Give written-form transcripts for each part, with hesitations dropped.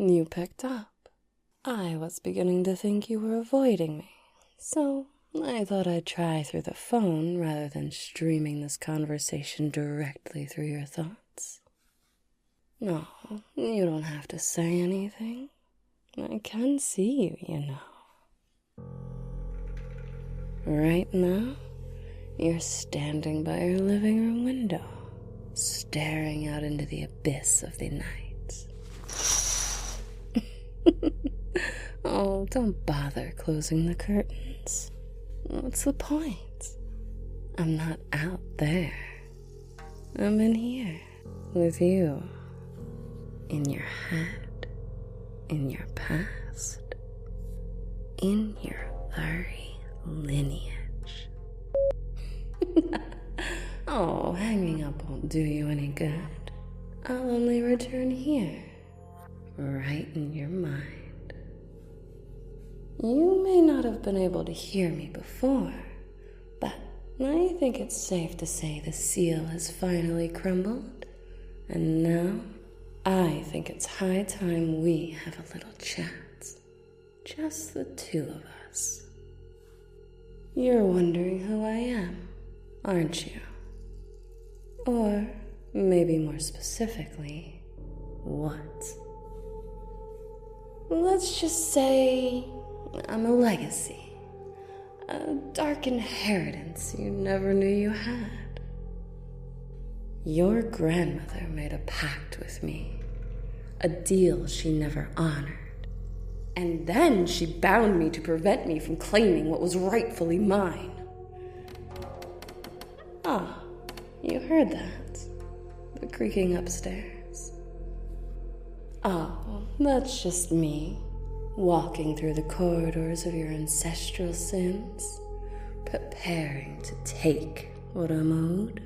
you picked up. I was beginning to think you were avoiding me, so I thought I'd try through the phone rather than streaming this conversation directly through your thoughts. No, you don't have to say anything. I can see you, you know. Right now, you're standing by your living room window, staring out into the abyss of the night. Oh, don't bother closing the curtains. What's the point? I'm not out there. I'm in here, with you. In your head, in your past, in your very lineage. Oh, hanging up won't do you any good. I'll only return here, right in your mind. You may not have been able to hear me before, but I think it's safe to say the seal has finally crumbled, and now I think it's high time we have a little chat. Just the two of us. You're wondering who I am, aren't you? Or maybe more specifically, what? Let's just say I'm a legacy. A dark inheritance you never knew you had. Your grandmother made a pact with me, a deal she never honored, and then she bound me to prevent me from claiming what was rightfully mine. Ah, you heard that? The creaking upstairs. Oh, that's just me, walking through the corridors of your ancestral sins, preparing to take what I'm owed.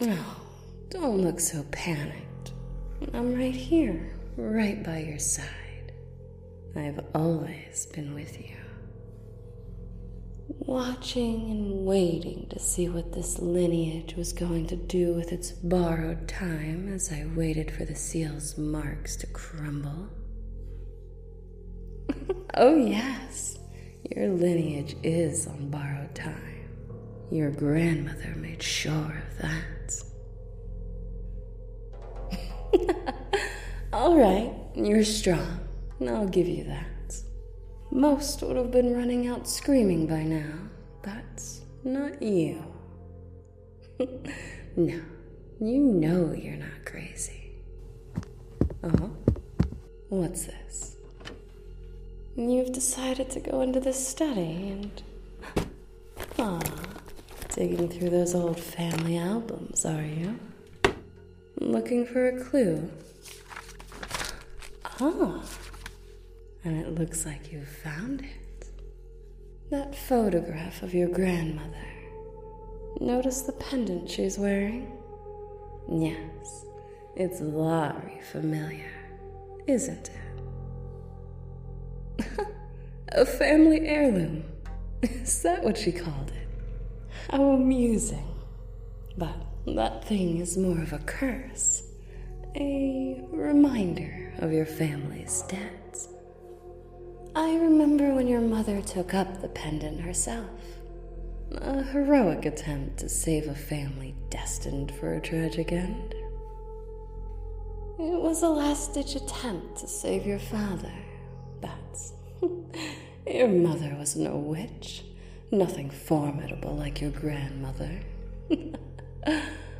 Oh, don't look so panicked. I'm right here, right by your side. I've always been with you. Watching and waiting to see what this lineage was going to do with its borrowed time as I waited for the seal's marks to crumble. Oh yes, your lineage is on borrowed time. Your grandmother made sure of that. All right, you're strong. I'll give you that. Most would have been running out screaming by now, but not you. No, you know you're not crazy. Oh, what's this? You've decided to go into this study and... digging through those old family albums, are you? Looking for a clue? And it looks like you found it. That photograph of your grandmother. Notice the pendant she's wearing? Yes, it's very familiar, isn't it? A family heirloom. Is that what she called it? How amusing. But that thing is more of a curse. A reminder of your family's debts. I remember when your mother took up the pendant herself. A heroic attempt to save a family destined for a tragic end. It was a last-ditch attempt to save your father, but your mother was no witch. Nothing formidable like your grandmother.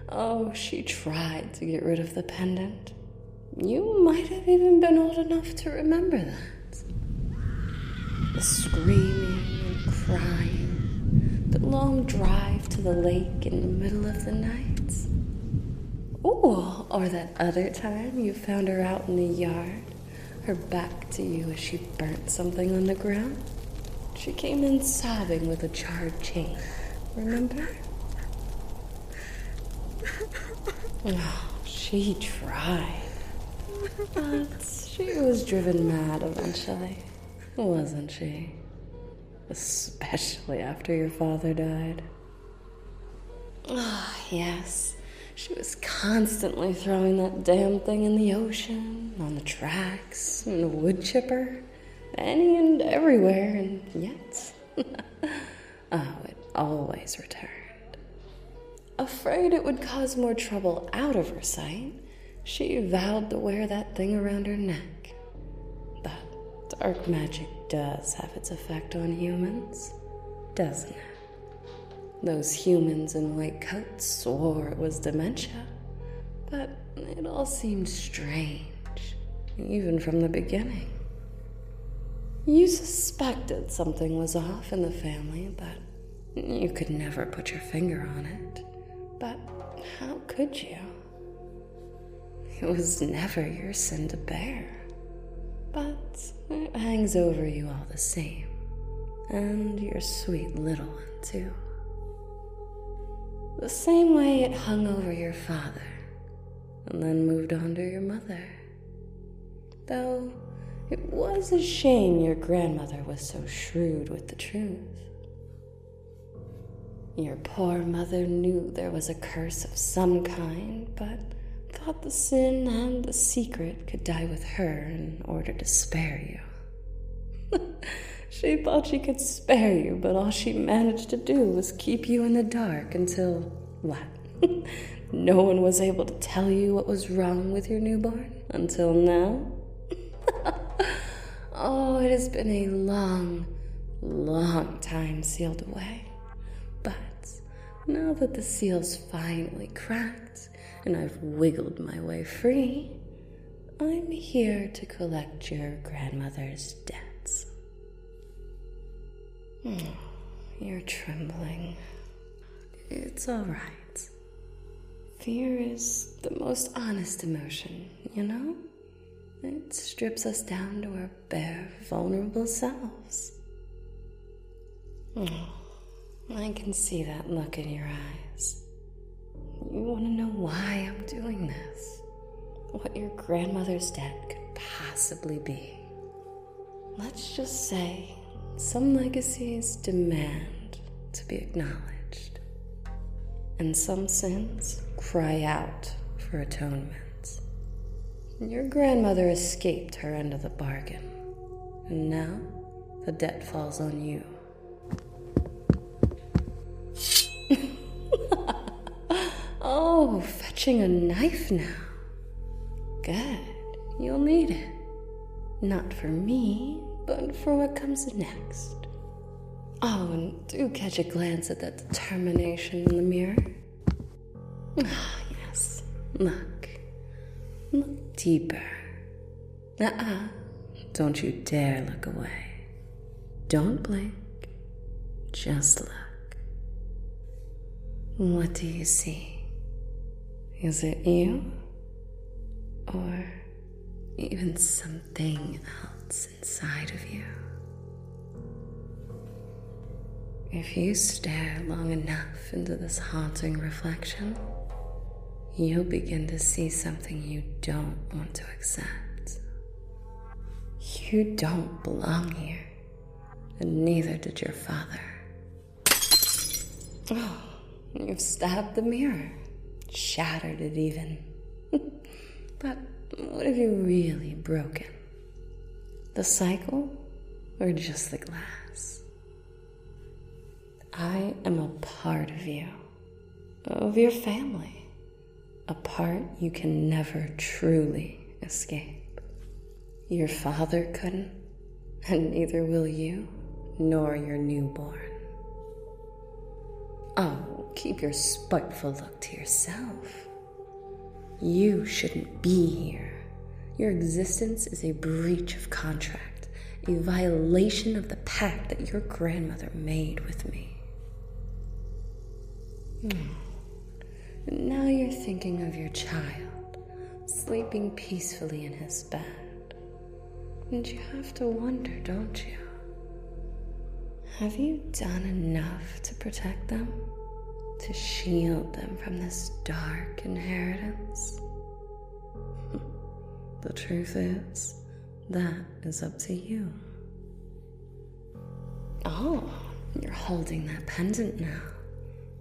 Oh, she tried to get rid of the pendant. You might have even been old enough to remember that. The screaming and crying, the long drive to the lake in the middle of the night. Ooh, or that other time you found her out in the yard, her back to you as she burnt something on the ground. She came in sobbing with a charred chain, remember? Oh, she tried. But she was driven mad eventually, wasn't she? Especially after your father died. Ah, yes. She was constantly throwing that damn thing in the ocean, on the tracks, in a wood chipper, any and everywhere, and yet, it always returned. Afraid it would cause more trouble out of her sight, she vowed to wear that thing around her neck. But dark magic does have its effect on humans, doesn't it? Those humans in white coats swore it was dementia, but it all seemed strange, even from the beginning. You suspected something was off in the family, but you could never put your finger on it. But how could you? It was never your sin to bear, but it hangs over you all the same, and your sweet little one too. The same way it hung over your father, and then moved on to your mother. Though it was a shame your grandmother was so shrewd with the truth. Your poor mother knew there was a curse of some kind, but thought the sin and the secret could die with her in order to spare you. She thought she could spare you, but all she managed to do was keep you in the dark until, what? No one was able to tell you what was wrong with your newborn until now? Oh, it has been a long, long time sealed away. But now that the seal's finally cracked and I've wiggled my way free, I'm here to collect your grandmother's debts. You're trembling. It's all right. Fear is the most honest emotion, you know? It strips us down to our bare, vulnerable selves. I can see that look in your eyes. You want to know why I'm doing this? What your grandmother's debt could possibly be. Let's just say some legacies demand to be acknowledged, and some sins cry out for atonement. Your grandmother escaped her end of the bargain, and now the debt falls on you. Oh, fetching a knife now. Good, you'll need it. Not for me, but for what comes next. Oh, and do catch a glance at that determination in the mirror. Ah, yes. Look deeper. Don't you dare look away. Don't blink. Just look. What do you see? Is it you? Or even something else inside of you? If you stare long enough into this haunting reflection, you'll begin to see something you don't want to accept. You don't belong here, and neither did your father. Oh, you've stabbed the mirror, shattered it even. But what have you really broken? The cycle, or just the glass? I am a part of you, of your family, a part you can never truly escape. Your father couldn't, and neither will you, nor your newborn. Oh, keep your spiteful look to yourself. You shouldn't be here. Your existence is a breach of contract, a violation of the pact that your grandmother made with me. And now you're thinking of your child, sleeping peacefully in his bed. And you have to wonder, don't you? Have you done enough to protect them? To shield them from this dark inheritance? The truth is, that is up to you. Oh, you're holding that pendant now.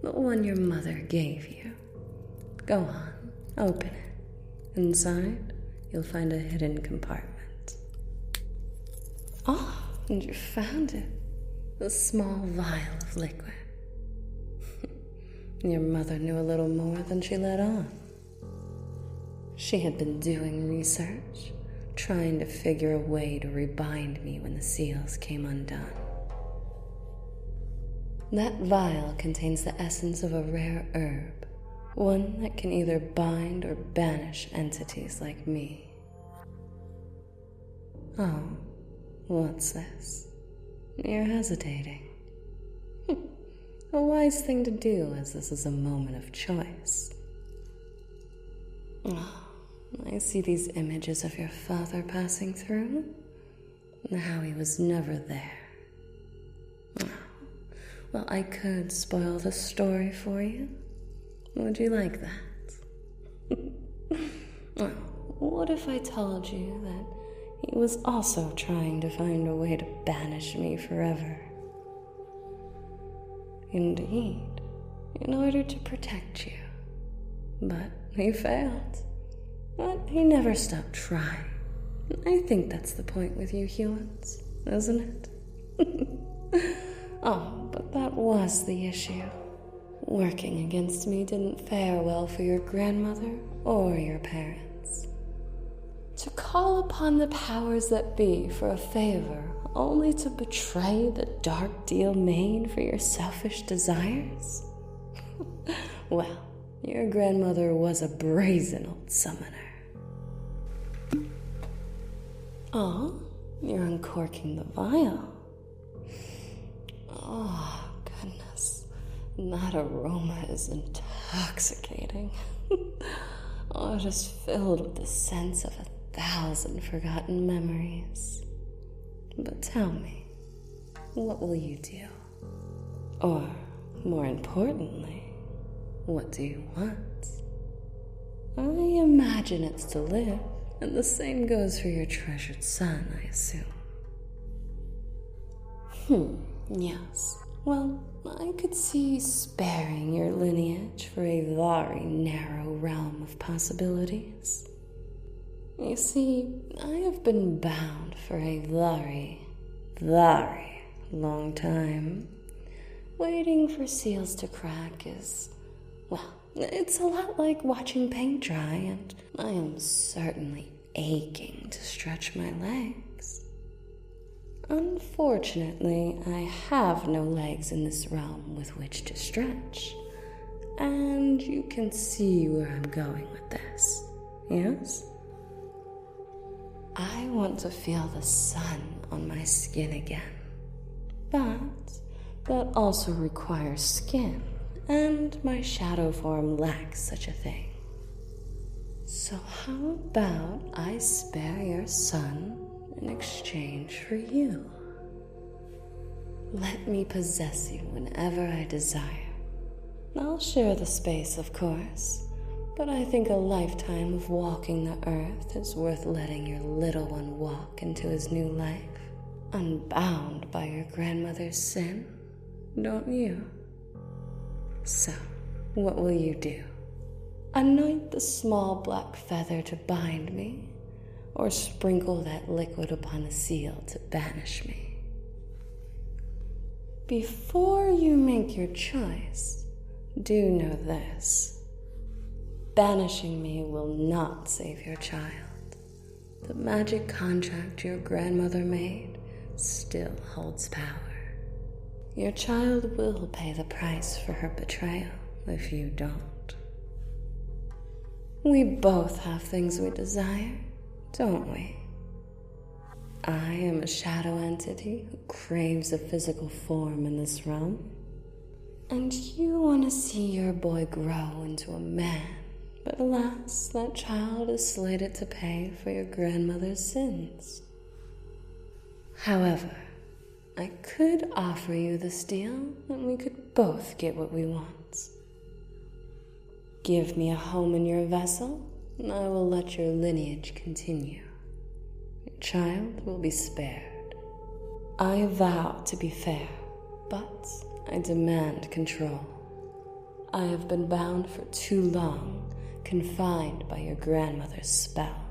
The one your mother gave you. Go on, open it. Inside, you'll find a hidden compartment. Oh, and you found it. A small vial of liquid. Your mother knew a little more than she let on. She had been doing research, trying to figure a way to rebind me when the seals came undone. That vial contains the essence of a rare herb, one that can either bind or banish entities like me. Oh, what's this? You're hesitating. A wise thing to do, as this is a moment of choice. Oh, I see these images of your father passing through, and how he was never there. Oh, well, I could spoil the story for you. Would you like that? Oh, what if I told you that he was also trying to find a way to banish me forever? Indeed, in order to protect you. But he failed. But he never stopped trying. I think that's the point with you humans, isn't it? Oh, but that was the issue. Working against me didn't fare well for your grandmother or your parents. To call upon the powers that be for a favor only to betray the dark deal made for your selfish desires? Well, your grandmother was a brazen old summoner. Oh, you're uncorking the vial. Oh, goodness. That aroma is intoxicating. Oh, it is filled with the sense of 1,000 forgotten memories. But tell me, what will you do? Or, more importantly, what do you want? I imagine it's to live, and the same goes for your treasured son, I assume. Yes. Well, I could see sparing your lineage for a very narrow realm of possibilities. You see, I have been bound for a very, very long time. Waiting for seals to crack is, well, it's a lot like watching paint dry, and I am certainly aching to stretch my legs. Unfortunately, I have no legs in this realm with which to stretch, and you can see where I'm going with this, yes? I want to feel the sun on my skin again, but that also requires skin, and my shadow form lacks such a thing. So how about I spare your son in exchange for you? Let me possess you whenever I desire. I'll share the space, of course, but I think a lifetime of walking the earth is worth letting your little one walk into his new life, unbound by your grandmother's sin, don't you? So, what will you do? Anoint the small black feather to bind me, or sprinkle that liquid upon a seal to banish me? Before you make your choice, do know this. Banishing me will not save your child. The magic contract your grandmother made still holds power. Your child will pay the price for her betrayal if you don't. We both have things we desire, don't we? I am a shadow entity who craves a physical form in this realm. And you want to see your boy grow into a man, but alas, that child is slated to pay for your grandmother's sins. However, I could offer you this deal, and we could both get what we want. Give me a home in your vessel, and I will let your lineage continue. Your child will be spared. I vow to be fair, but I demand control. I have been bound for too long, confined by your grandmother's spell.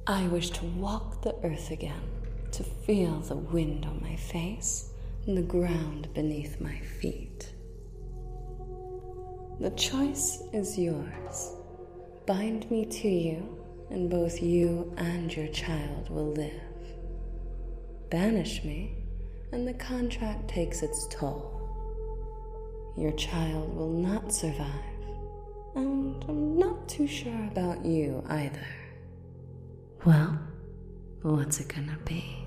I wish to walk the earth again, to feel the wind on my face and the ground beneath my feet. The choice is yours. Bind me to you, and both you and your child will live. Banish me, and the contract takes its toll. Your child will not survive, and I'm not too sure about you either. Well, what's it gonna be?